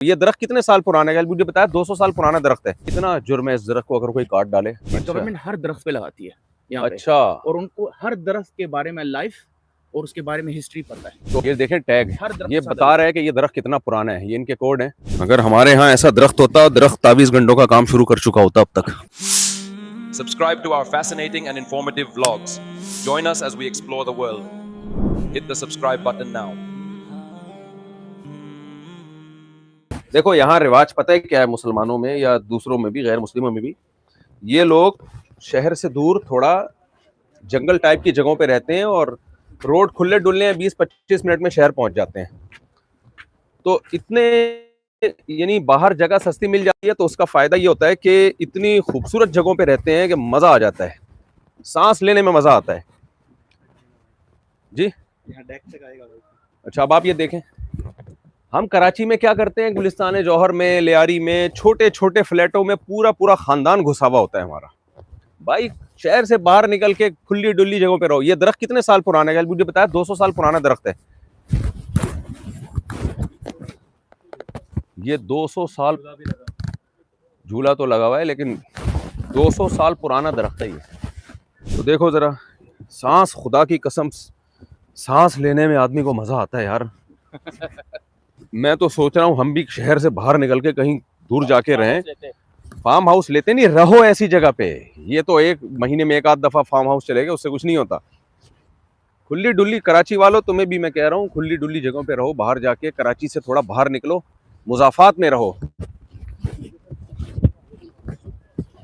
ये दरख्त कितने साल पुराना है? मुझे बताया 200 साल पुराना दरख्त है। कितना जुर्म है इस दरख्त को अगर कोई काट डाले? गवर्नमेंट हर दरख्त पे लगाती है यहाँ पे। अच्छा, और उनको हर दरख्त के बारे में लाइफ और उसके बारे में हिस्ट्री पता है। तो ये देखें टैग, हर दरख्त ये के साथ बता रहा है कि ये दरख्त कितना पुराना है। ये इनके कोड है। अगर हमारे यहाँ ऐसा दरख्त होता, दरख्त तावीज़ गंडों का काम शुरू कर चुका होता अब तक। Subscribe to our fascinating and informative vlogs. Join us as we explore the world. Hit the subscribe button now. देखो यहाँ रिवाज पता है क्या है मुसलमानों में या दूसरों में भी, गैर मुस्लिमों में भी, ये लोग शहर से दूर थोड़ा जंगल टाइप की जगहों पे रहते हैं और रोड खुले डुल्ले हैं, 20-25 मिनट में शहर पहुंच जाते हैं। तो इतने यानी बाहर जगह सस्ती मिल जाती है तो उसका फायदा ये होता है कि इतनी खूबसूरत जगहों पे रहते हैं कि मजा आ जाता है, सांस लेने में मजा आता है जी। यहाँ डेक तक आएगा। अच्छा, अब आप ये देखें, हम कराची में क्या करते हैं, गुलिस्तान जौहर में, लियारी में, छोटे छोटे फ्लैटों में पूरा पूरा खानदान घुसा हुआ होता है हमारा। भाई शहर से बाहर निकल के खुली डुल्ली जगहों पे रहो। ये दरख्त कितने साल पुराना है? मुझे बताया 200 साल पुराना दरख्त है। ये 200 साल झूला तो लगा हुआ है लेकिन 200 साल पुराना दरख्त है ये। तो देखो जरा, सांस, खुदा की कसम, सांस लेने में आदमी को मजा आता है यार। मैं तो सोच रहा हूँ हम भी शहर से बाहर निकल के कहीं दूर जाके रहें। फार्म हाउस लेते नहीं, रहो ऐसी जगह पे। ये तो एक महीने में एक आध दफा फार्म हाउस चलेगा, उससे कुछ नहीं होता। खुली डुल्ली कराची वालों, तुम्हें भी मैं कह रहा हूँ, खुली डुल्ली जगहों पे रहो। बाहर जाके कराची से थोड़ा बाहर निकलो, मुजाफात में रहो।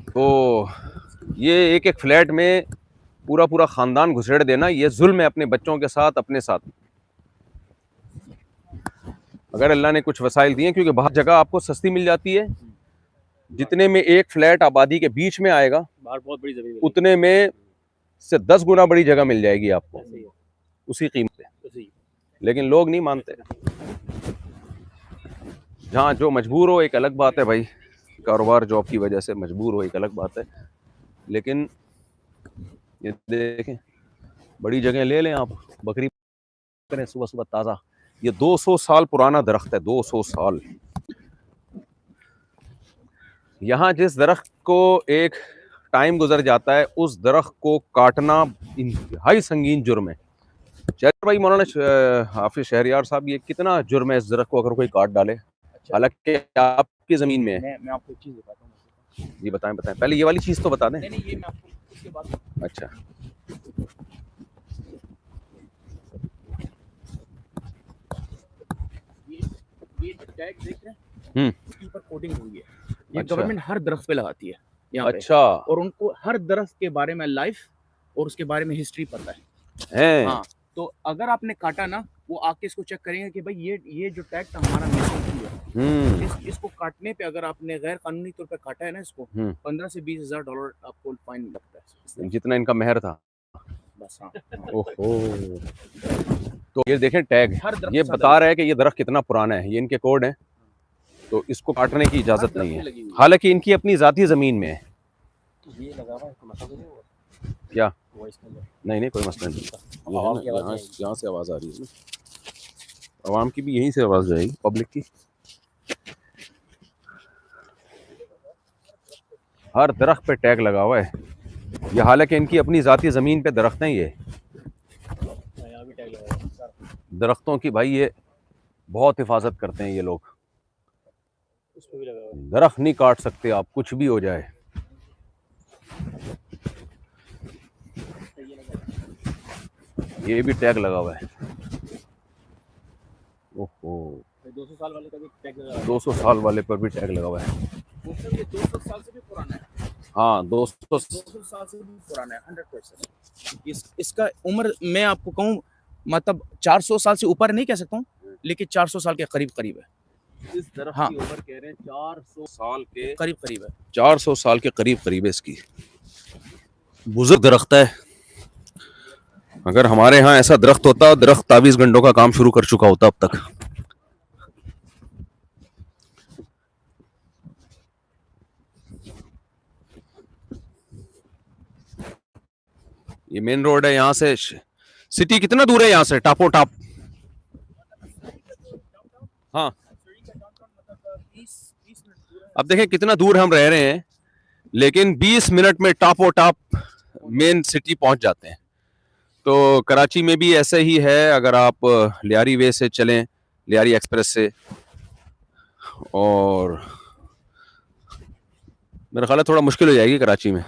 तो ये एक एक फ्लैट में पूरा पूरा खानदान घुसेड़ देना, ये जुल्म है अपने बच्चों के साथ, अपने साथ। अगर अल्लाह ने कुछ वसाइल दिए, क्योंकि बाहर जगह आपको सस्ती मिल जाती है, जितने में एक फ्लैट आबादी के बीच में आएगा बाहर बहुत बड़ी जगह उतने में से 10 गुना बड़ी जगह मिल जाएगी आपको उसी कीमत पे। लेकिन लोग नहीं मानते। जहाँ जो मजबूर हो एक अलग बात है भाई, कारोबार जॉब की वजह से मजबूर हो एक अलग बात है। लेकिन ये देखें, बड़ी जगह ले लें आप, बकरी करें सुबह सुबह ताज़ा। ये 200 साल पुराना दरख्त है, 200 साल। यहाँ जिस दरख्त को एक टाइम गुजर जाता है, उस दरख्त को काटना इंतहाई संगीन जुर्म है। शहर भाई मौलाना हाफिज शहरियार साहब, ये कितना जुर्म है इस दरख्त को अगर कोई काट डाले? हालांकि आपकी जमीन में है। मैं आपको एक चीज बताता हूँ। जी बताएं बताएं, पहले ये वाली चीज तो बता दें। नहीं ये मैं आपको उसके बाद। अच्छा, ये टैग देख रहे हैं, इसके ऊपर कोडिंग हुई है। ये अच्छा। गवर्नमेंट हर दरख्त पे लगाती है यहाँ पे। अच्छा और उनको हर दरख्त के बारे में लाइफ और उसके बारे में हिस्ट्री पता है। हाँ, तो अगर आपने काटा ना, वो आके इसको चेक करेंगे कि भाई ये जो टैग था हमारा मिसिंग है। इसको काटने पे अगर आपने गैर कानूनी तौर पे काटा है ना इसको, 15 से 20 हजार डॉलर आपको फाइन लगता है, जितना इनका मेहर था बस। हाँ, ओहो। तो ये देखें टैग, ये दरख्त बता रहा है कि ये दरख्त कितना पुराना है। ये इनके कोड है, तो इसको काटने की इजाजत नहीं है। हालांकि इनकी अपनी जाती जमीन में है। ये लगा हुआ है, तो मतलब क्या? वो इसके अंदर नहीं कोई मसला नहीं। यहाँ से आवाज आ रही है ना, आवाम की भी यहीं से आवाज जाएगी, पब्लिक की। हर दरख्त पे टैग लगा हुआ है ये, हालांकि इनकी अपनी जाती जमीन पे दरख्त हैं ये। दरख्तों की भाई ये बहुत हिफाजत करते हैं ये लोग। दरख्त नहीं काट सकते आप, कुछ भी हो जाए। ये भी टैग लगा हुआ है। ओहो, 200 साल वाले का भी टैग लगा हुआ है। 200 साल वाले पर भी टैग लगा हुआ है। ये 200 साल से भी पुराना है। हाँ, 200 साल से भी पुराना है, 100%। इसका उम्र मैं आपको कहूँ, मतलब 400 साल से ऊपर नहीं कह सकता हूँ, लेकिन 400 साल के करीब करीब है। इस दरख्त हाँ, की उम्र कह रहे हैं 400 साल के करीब करीब है। 400 साल के करीब करीब है इसकी। बुजुर्ग दरख्त है। अगर हमारे यहाँ ऐसा दरख्त होता, दरख्त तावीज़ गंडों का काम शुरू कर चुका होता अब तक। ये मेन रोड है, यहाँ से सिटी कितना दूर है यहाँ से? टापो टाप। हाँ, 20 मिनट दूर है। अब देखें कितना दूर हम रह रहे हैं, लेकिन 20 मिनट में टॉप मेन सिटी पहुंच जाते हैं। तो कराची में भी ऐसे ही है, अगर आप लियारी वे से चलें, लियारी एक्सप्रेस से, और मेरा ख्याल है थोड़ा मुश्किल हो जाएगी कराची में।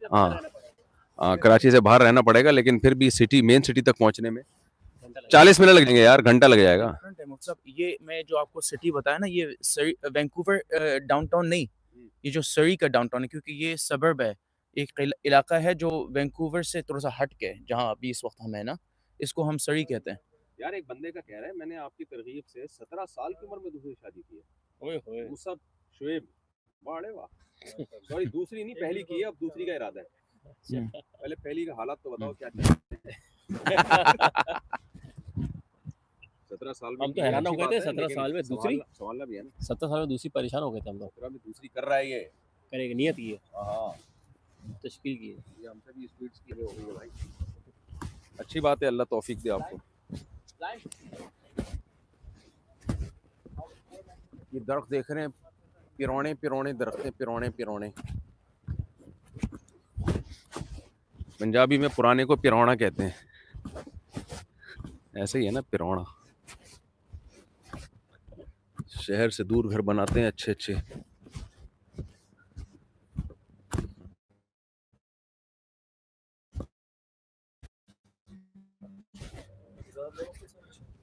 हाँ हाँ, कराची से बाहर रहना पड़ेगा, लेकिन फिर भी सिटी, मेन सिटी तक पहुंचने में 40 मिनट लग जाएंगे यार, घंटा लग जाएगा। डिफरेंट है मतलब, ये मैं जो आपको सिटी बताया ना, ये वैंकूवर डाउनटाउन नहीं, ये जो सरी का डाउनटाउन है, क्योंकि ये सबर्ब है, एक इलाका है जो वैंकूवर से थोड़ा सा हट के है, जहाँ अभी इस वक्त हम है ना, इसको हम सरी कहते हैं। यार एक बंदे का कह रहा है, मैंने आपकी तरगीब से 17 साल की उम्र में दूसरी शादी की है। ओए होए। मुसब शुएब, वाह वाह। सॉरी, दूसरी नहीं, पहली की है, अब दूसरी का इरादा है। पहले पहली का हालात तो बताओ क्या चल 17 साल में हम तो हैरान हो गए थे, 17 साल में दूसरी, सवाल भी है ना, 17 साल में दूसरी, परेशान हो गए थे हम लोग। 17 में दूसरी कर रहा है ये। करेंगे, नियत की है, हाँ, तशकील की है। ये हमसे भी स्पीड्स की हो गई है भाई। अच्छी बात है, अल्लाह तौफीक दे आपको। ये दरख्त देख रहे हैं, पिरौने पिरौने दरख्त हैं, पिरौने पिरौने। पंजाबी में पुराने को पिरौना कहते हैं, ऐसे ही है ना, पिरौना। शहर से दूर घर बनाते हैं अच्छे अच्छे।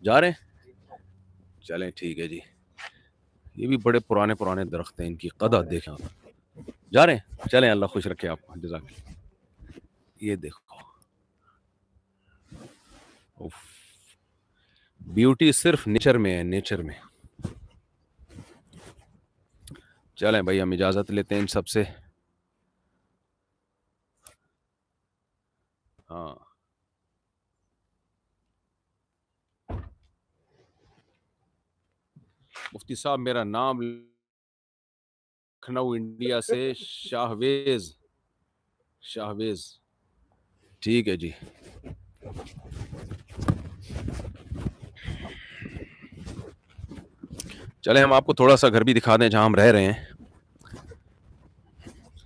जा रहे हैं, चलें ठीक है जी। ये भी बड़े पुराने पुराने दरख्त हैं, इनकी कदर देखें आप। जा रहे हैं, चलें, अल्लाह खुश रखे आपको, जज़ाक। ये देखो, उफ, ब्यूटी सिर्फ नेचर में है, नेचर में। चलें भाई, हम इजाज़त लेते हैं इन सब से। हाँ, मुफ्ती साहब, मेरा नाम लखनऊ इंडिया से शाहवेज, शाहवेज, ठीक है जी। चले, हम आपको थोड़ा सा घर भी दिखा दें जहां हम रह रहे हैं।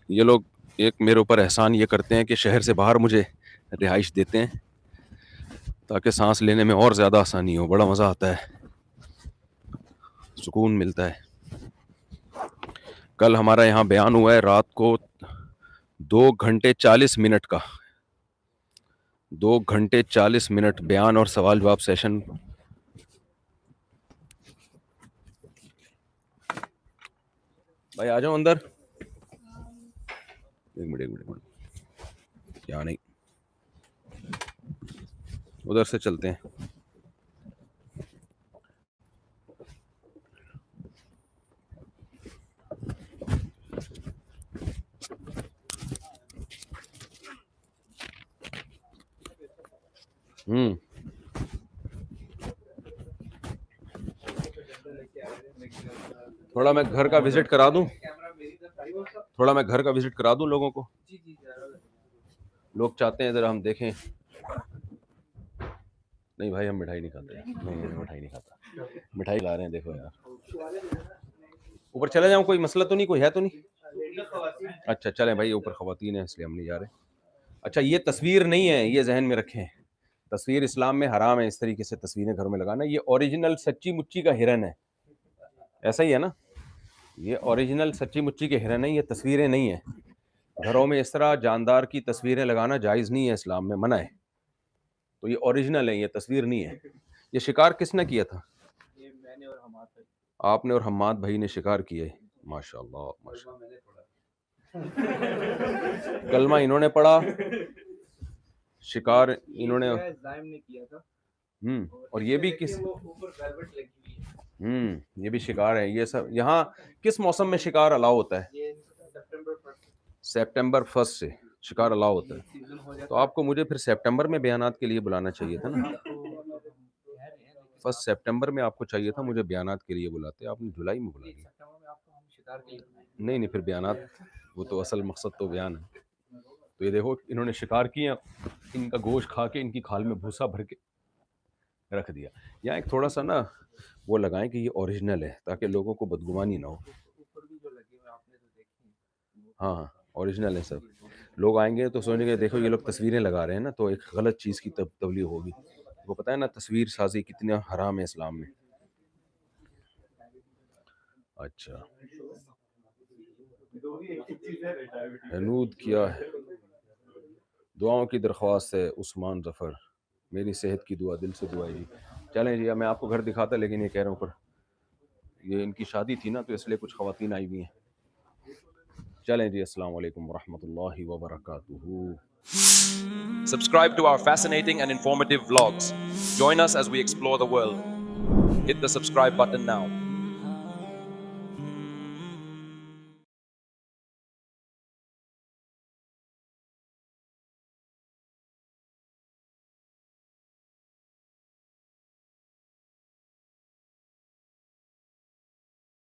ये लोग एक मेरे ऊपर एहसान ये करते हैं कि शहर से बाहर मुझे रिहाइश देते हैं, ताकि सांस लेने में और ज़्यादा आसानी हो। बड़ा मज़ा आता है, सुकून मिलता है। कल हमारा यहाँ बयान हुआ है रात को 2 घंटे 40 मिनट का, 2 घंटे 40 मिनट बयान और सवाल जवाब सेशन। भाई आ जाओ अंदर। एक मिनट, क्या नहीं, उधर से चलते हैं। थोड़ा मैं घर का विजिट करा दूं, थोड़ा मैं घर का विजिट करा दूं लोगों को। लोग चाहते हैं जरा हम देखें। नहीं भाई, हम मिठाई नहीं खाते। नहीं, मिठाई नहीं खाता, मिठाई ला रहे हैं, देखो यार। ऊपर चले जाऊं, कोई मसला तो नहीं, कोई है तो नहीं? अच्छा चलें भाई, ऊपर खवातीन है इसलिए हम नहीं जा रहे। अच्छा, ये तस्वीर नहीं है, ये जहन में रखें, तस्वीर इस्लाम में हराम है इस तरीके से तस्वीरें घर में लगाना। ये ओरिजिनल सच्ची मुच्ची का हिरन है, ऐसा ही है ना, ये ओरिजिनल सच्ची मुच्ची के हिरन है, ये तस्वीरें नहीं है। घरों में इस तरह जानदार की तस्वीरें लगाना जायज़ नहीं है, इस्लाम में मना है। तो ये ओरिजिनल है, ये तस्वीर नहीं है। ये शिकार किसने किया था? ये मैंने और हमाद भाई। आपने और हम्माद भाई ने शिकार किया है, माशाल्लाह माशाल्लाह। कलमा इन्होंने पढ़ा, शिकार इन्होंने, जाइम ने किया था। और ये भी किस, ये भी शिकार है। ये सब यहाँ किस मौसम में शिकार अलाउ होता है? ये सितंबर 1 से शिकार अलाउ होता है। तो आपको मुझे फिर सितंबर में बयानात के लिए बुलाना चाहिए था ना। 1 सितंबर में आपको चाहिए था, मुझे बयानात के लिए बुलाते, आपने जुलाई में बुला लिया। नहीं नहीं, फिर बयानात, वो तो असल मकसद तो बयान है। तो ये देखो, इन्होंने शिकार किया, इनका गोश्त खा के इनकी खाल में भूसा भर के रख दिया। यहाँ एक थोड़ा सा ना वो लगाएं कि ये ओरिजिनल है, ताकि लोगों को बदगुमानी ना हो। हाँ हाँ, ओरिजिनल है सब। लोग आएंगे तो सोचेंगे देखो ये लोग तस्वीरें लगा रहे हैं ना, तो एक गलत चीज़ की तबलीग होगी। वो पता है ना तस्वीर साजी कितना हराम है इस्लाम में। अच्छा, हनूद किया है। दुआओं की दरख्वास्त है उस्मान ज़फ़र, मेरी सेहत की दुआ, दिल से दुआ है जी। चलें जी, अब मैं आपको घर दिखाता, लेकिन ये कह रहा हूँ पर ये इनकी शादी थी ना, तो इसलिए कुछ ख़वातीन आई हुई हैं। चलें जी, अस्सलाम वालेकुम वरहमतुल्लाहि वबरकातुहू। Subscribe to our fascinating and informative vlogs. Join us as we explore the world. Hit the subscribe button now.